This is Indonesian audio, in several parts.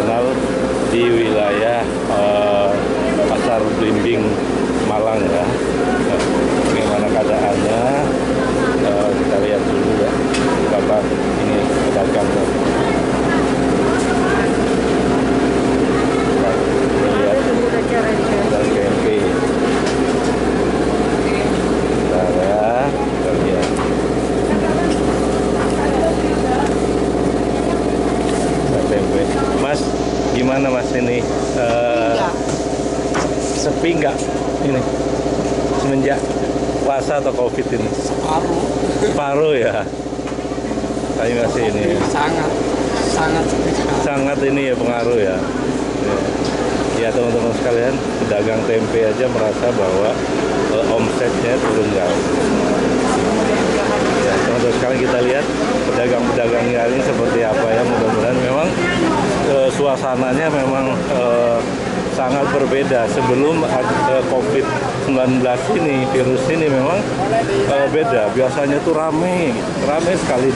tradisional di wilayah Pasar Blimbing Malang ya. Bagaimana keadaannya, kita lihat dulu ya, berapa ini pedagangnya. Lihat dari KMP. Nah, ya, kita lihat. Tempe. Mas, gimana Mas ini? Sepi nggak ini semenjak puasa atau COVID ini? Separuh ya. Tapi masih ini. Sangat ini ya pengaruh ya. Ya teman-teman sekalian, pedagang tempe aja merasa bahwa omsetnya turun jauh. Ya, teman-teman sekalian, kita lihat pedagang-pedagangnya ini seperti apa ya. Mudah-mudahan memang suasananya memang sangat berbeda. Sebelum COVID-19 ini, virus ini memang beda. Biasanya tuh rame sekali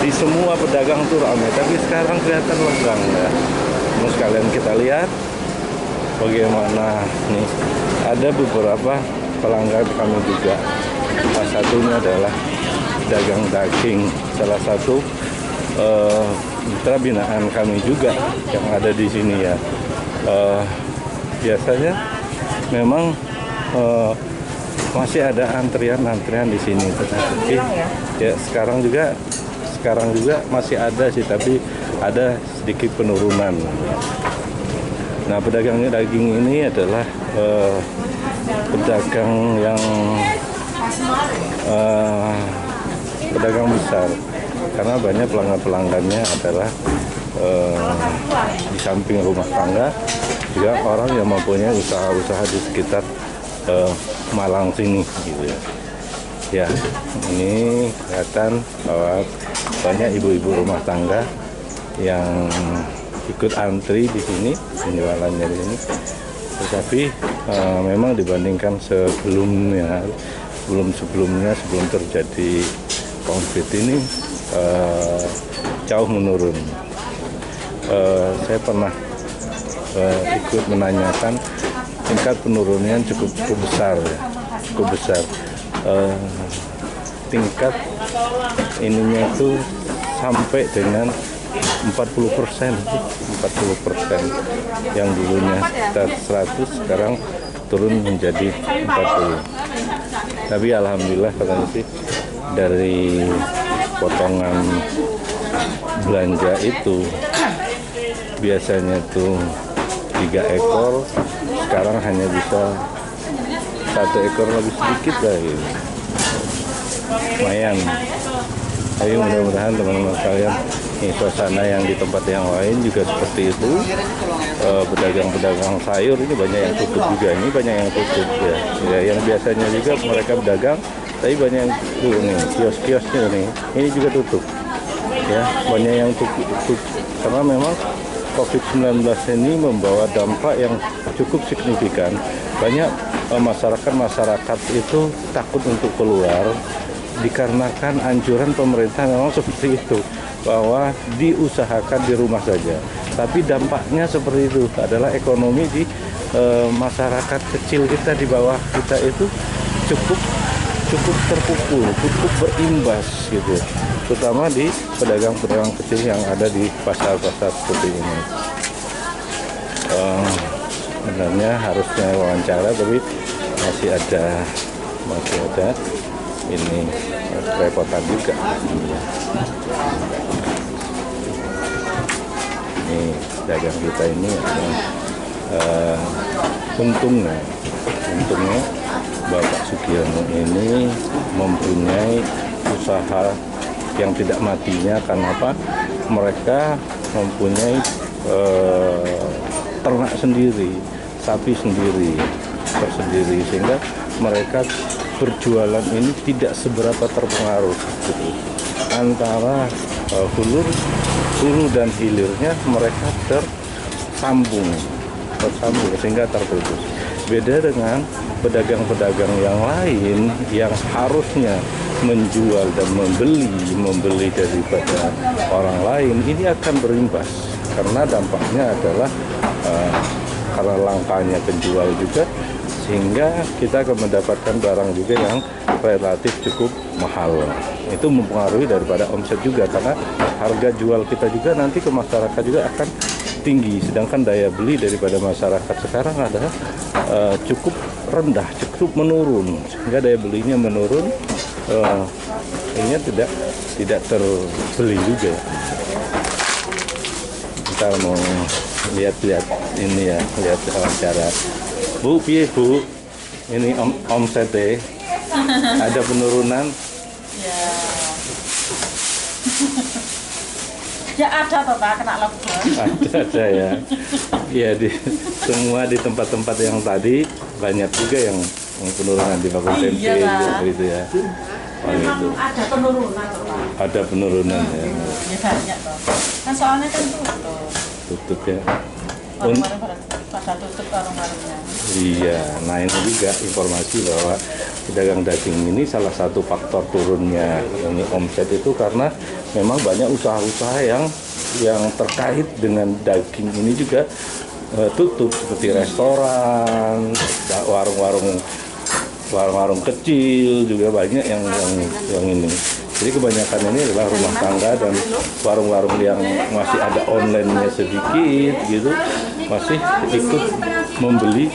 di semua pedagang tuh rame. Tapi sekarang kelihatan lengang ya. Terus sekalian kita lihat bagaimana nih, ada beberapa pelanggan kami juga. Salah satunya adalah pedagang daging, salah satu mitra binaan kami juga yang ada di sini ya. Biasanya memang masih ada antrian di sini, tetapi ya sekarang juga masih ada sih, tapi ada sedikit penurunan. Nah, pedagang daging ini adalah pedagang yang pedagang besar, karena banyak pelanggannya adalah di samping rumah tangga juga orang yang mempunyai usaha-usaha di sekitar Malang sini gitu ya. Ya, ini kelihatan bahwa banyak ibu-ibu rumah tangga yang ikut antri di sini, penjualannya di sini. Tetapi memang dibandingkan sebelum terjadi COVID ini jauh menurun. Saya pernah ikut menanyakan tingkat penurunannya cukup besar ya, cukup besar. Tingkat ininya itu sampai dengan 40%, yang dulunya sekitar 100 sekarang turun menjadi 40. Tapi alhamdulillah katanya sih, dari potongan belanja itu biasanya tuh 3 ekor, sekarang hanya bisa 1 ekor lebih sedikit lah gitu. Lumayan. Tapi mudah-mudahan teman-teman sekalian, ini suasana yang di tempat yang lain juga seperti itu. Pedagang-pedagang sayur ini banyak yang tutup juga, ini banyak yang tutup ya. Yang biasanya juga mereka pedagang, tapi banyak yang tuh nih, kios-kiosnya nih, ini juga tutup. Ya, banyak yang tutup karena memang COVID-19 ini membawa dampak yang cukup signifikan. Banyak masyarakat itu takut untuk keluar dikarenakan anjuran pemerintah memang seperti itu, bahwa diusahakan di rumah saja. Tapi dampaknya seperti itu, adalah ekonomi di masyarakat kecil kita di bawah kita itu cukup terpukul, cukup berimbas gitu, terutama di pedagang-pedagang kecil yang ada di pasar-pasar seperti ini. Sebenarnya harusnya wawancara, tapi masih ada ini kerepotan juga. Ini dagang kita ini untungnya Bapak Sugiono ini mempunyai usaha yang tidak matinya. Karena apa? Mereka mempunyai ternak sendiri, sapi sendiri, tersendiri, sehingga mereka berjualan ini tidak seberapa terpengaruh gitu. Antara hulu dan hilirnya mereka tersambung sehingga terputus. Beda dengan pedagang-pedagang yang lain yang harusnya menjual dan membeli daripada orang lain, ini akan berimbas karena dampaknya adalah karena langkanya penjual juga, sehingga kita akan mendapatkan barang juga yang relatif cukup mahal. Itu mempengaruhi daripada omset juga, karena harga jual kita juga nanti ke masyarakat juga akan tinggi, sedangkan daya beli daripada masyarakat sekarang adalah cukup rendah, cukup menurun, sehingga daya belinya menurun, ini tidak terbeli juga. Kita mau lihat-lihat ini ya, lihat wawancara. Bu, piye Bu? Ini omsetnya ada penurunan? Ya. Ya ada toh Pak, kena lockdown. Ada ya. Ya semua di tempat-tempat yang tadi banyak juga yang penurunan di Bakul Tempe gitu ya. Memang gitu. ada penurunan toh Pak. Ada penurunan ya. Ya banyak toh. Kan soalnya kan tutup. Tutup ya. Warung-warung pada tutup warung-warungnya. Iya, nah ini juga informasi bahwa pedagang daging ini salah satu faktor turunnya ini omset itu karena memang banyak usaha-usaha yang terkait dengan daging ini juga tutup, seperti restoran, warung-warung kecil juga banyak yang ini. Jadi kebanyakan ini adalah rumah tangga dan warung-warung yang masih ada online-nya sedikit gitu, masih ikut membeli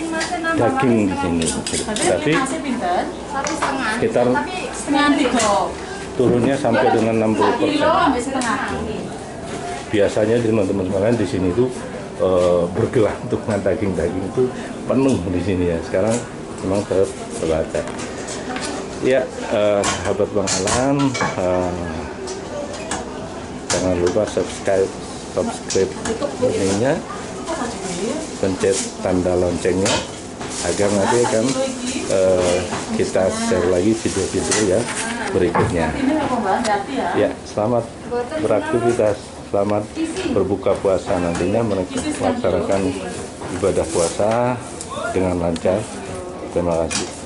daging di sini. Tapi sekitar turunnya sampai dengan 60%. Biasanya teman-teman sekalian di sini tuh bergelantung dengan daging-daging itu penuh di sini ya. Sekarang memang terbatas. Ya, sahabat Bang Alan, jangan lupa subscribe ininya, pencet tanda loncengnya agar nanti akan kita share lagi video-video yang berikutnya. Ya, selamat beraktivitas, selamat berbuka puasa, nantinya melaksanakan ibadah puasa dengan lancar. Terima kasih.